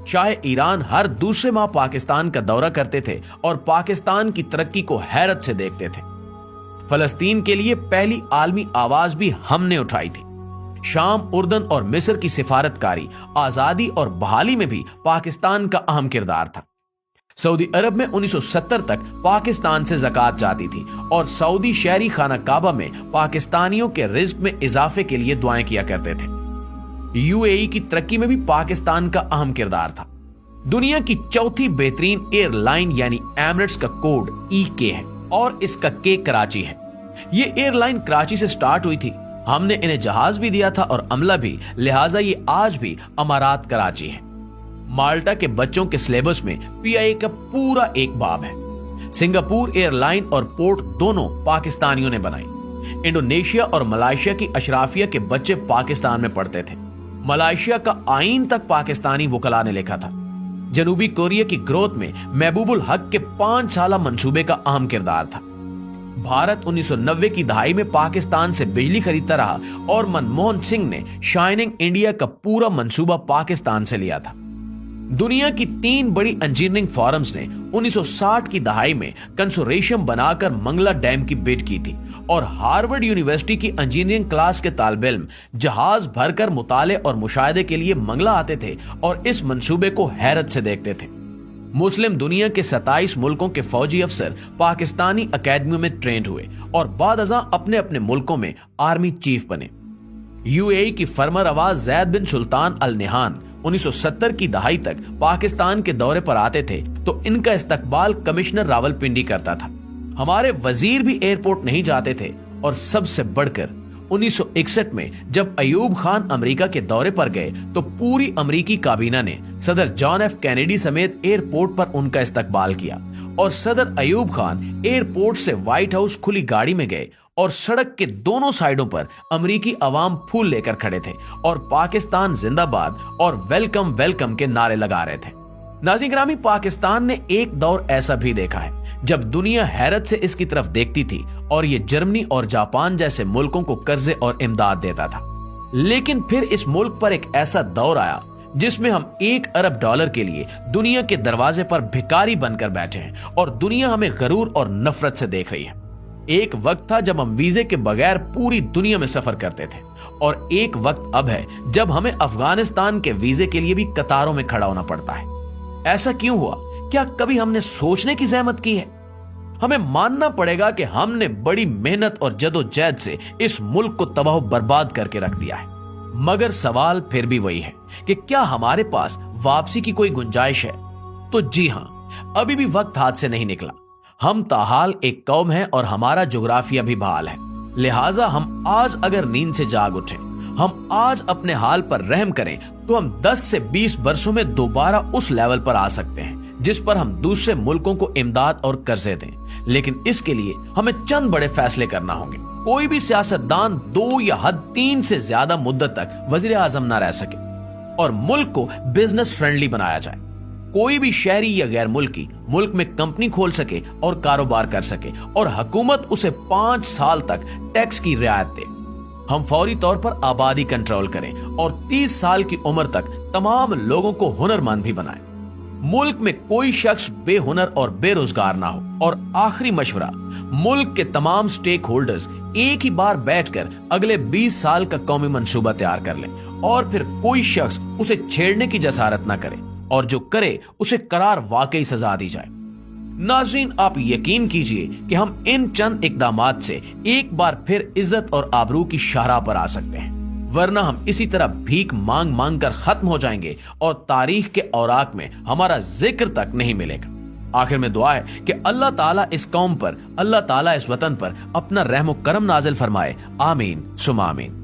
Shah Iran हर दूसरे माह पाकिस्तान का दौरा करते थे और पाकिस्तान की तरक्की को हैरत से देखते थे। फलस्तीन के लिए पहली आलमी आवाज भी हमने उठाई थी। शाम, उर्दन और मिस्र की सिफारतकारी, आजादी और बहाली में भी पाकिस्तान का अहम किरदार था। सऊदी अरब में 1970 तक पाकिस्तान से ज़कात जाती थी और सऊदी शहरी खाना काबा में पाकिस्तानियों के रिज्क में इजाफे के लिए दुआएं किया करते थे। यूएई की तरक्की में भी पाकिस्तान का अहम किरदार था। दुनिया की चौथी बेहतरीन एयरलाइन यानी एमिरेट्स का कोड EK है और इसका K कराची है। ये एयरलाइन कराची से स्टार्ट हुई थी। हमने इन्हें जहाज भी दिया था और अमला भी, लिहाजा ये आज भी अमारात कराची है। माल्टा के बच्चों के सिलेबस में PIA का पूरा एक बाब है। सिंगापुर एयरलाइन और पोर्ट दोनों पाकिस्तानियों ने बनाई। इंडोनेशिया और मलेशिया की अशराफिया के बच्चे पाकिस्तान में पढ़ते थे। मलेशिया का आईन तक पाकिस्तानी वकला ने लिखा था। जनूबी कोरिया की ग्रोथ में महबूबुल हक के 5 साला मंसूबे का अहम किरदार था। भारत 1990 की दहाई में पाकिस्तान से बिजली खरीदता रहा और मनमोहन सिंह ने शाइनिंग इंडिया का पूरा मंसूबा पाकिस्तान से लिया था। दुनिया की 3 बड़ी इंजीनियरिंग फॉरम्स ने 1960 की दहाई में कंसोर्शियम बनाकर मंगला डैम की बिड की थी और हार्वर्ड यूनिवर्सिटी की इंजीनियरिंग क्लास के तालिब इल्म जहाज भरकर मुताले और मुशाहिदे के लिए मंगला आते थे और इस मंसूबे को हैरत से देखते थे। मुस्लिम दुनिया के 27 मुल्कों के फौजी अफसर पाकिस्तानी अकेडमियों में ट्रेंड हुए और बाद अज़ां अपने अपने मुल्कों में आर्मी चीफ बने। यूएई की फरमर आवाज जैद बिन सुल्तान अल नहान 1970 की दहाई तक पाकिस्तान के दौरे पर आते थे तो इनका इस्तकबाल कमिश्नर रावलपिंडी करता था। हमारे वजीर भी एयरपोर्ट नहीं जाते थे और सबसे बढ़कर 1961 में जब अयूब खान अमेरिका के दौरे पर गए तो पूरी अमेरिकी काबीना ने सदर जॉन F कैनेडी समेत एयरपोर्ट पर उनका इस्तकबाल किया और सदर अयूब खान एयरपोर्ट से व्हाइट हाउस खुली गाड़ी में गए और सड़क के दोनों साइडों पर अमेरिकी अवाम फूल लेकर खड़े थे और पाकिस्तान जिंदाबाद और वेलकम वेलकम के नारे लगा रहे थे। नाज़रीन गिरामी, पाकिस्तान ने एक दौर ऐसा भी देखा है जब दुनिया हैरत से इसकी तरफ देखती थी और ये जर्मनी और जापान जैसे मुल्कों को कर्जे और इमदाद देता था। लेकिन फिर इस मुल्क पर एक ऐसा दौर आया जिसमें हम $1 अरब के लिए दुनिया के दरवाजे पर भिखारी बनकर बैठे हैं और दुनिया हमें गरूर और नफरत से देख रही है। एक वक्त था जब हम वीजे के बगैर पूरी दुनिया में सफर करते थे और एक वक्त अब है जब हमें अफगानिस्तान के वीजे के लिए भी कतारों में खड़ा होना पड़ता है। ऐसा क्यों हुआ? क्या कभी हमने सोचने की जहमत की है? हमें मानना पड़ेगा कि हमने बड़ी मेहनत और जदोजहद से इस मुल्क को तबाह बर्बाद करके रख दिया है। मगर सवाल फिर भी वही है कि क्या हमारे पास वापसी की कोई गुंजाइश है? तो जी हां, अभी भी वक्त हाथ से नहीं निकला। हम ताहाल एक कौम है और हमारा जोग्राफिया भी बहाल है। लिहाजा हम आज अगर नींद से जाग उठे, हम आज अपने हाल पर रहम करें तो हम 10 से 20 वर्षों में दोबारा उस लेवल पर आ सकते हैं जिस पर हम दूसरे मुल्कों को इमदाद और कर्जे दें। लेकिन इसके लिए हमें चंद बड़े फैसले करना होंगे। कोई भी सियासतदान 2 या हद 3 से ज्यादा मुद्दत तक वजीर आजम ना रह सके और मुल्क को बिजनेस फ्रेंडली बनाया जाए। कोई भी शहरी या गैर मुल्की मुल्क में कंपनी खोल सके और कारोबार कर सके और हुकूमत उसे 5 साल तक टैक्स की रियायत दे। हम फौरी तौर पर आबादी कंट्रोल करें और 30 साल की उम्र तक तमाम लोगों को हुनरमंद भी बनाएं। मुल्क में कोई शख्स बेहुनर और बेरोजगार ना हो। और आखिरी मशवरा, मुल्क के तमाम स्टेक होल्डर्स एक ही बार बैठकर अगले 20 साल का कौमी मंसूबा तैयार कर लें और फिर कोई शख्स उसे छेड़ने की जसारत ना करे और जो करे उसे करार वाकई सजा दी जाए। नाज़रीन, आप यकीन कीजिए कि हम इन चंद इकदामात से एक बार फिर इज्जत और आबरू की शाहराह पर आ सकते हैं, वरना हम इसी तरह भीख मांग मांग कर खत्म हो जाएंगे और तारीख के औराक में हमारा जिक्र तक नहीं मिलेगा। आखिर में दुआ है कि अल्लाह ताला इस कौम पर, अल्लाह ताला इस वतन पर अपना रहम व करम नाजिल फरमाए। आमीन सुमा आमीन।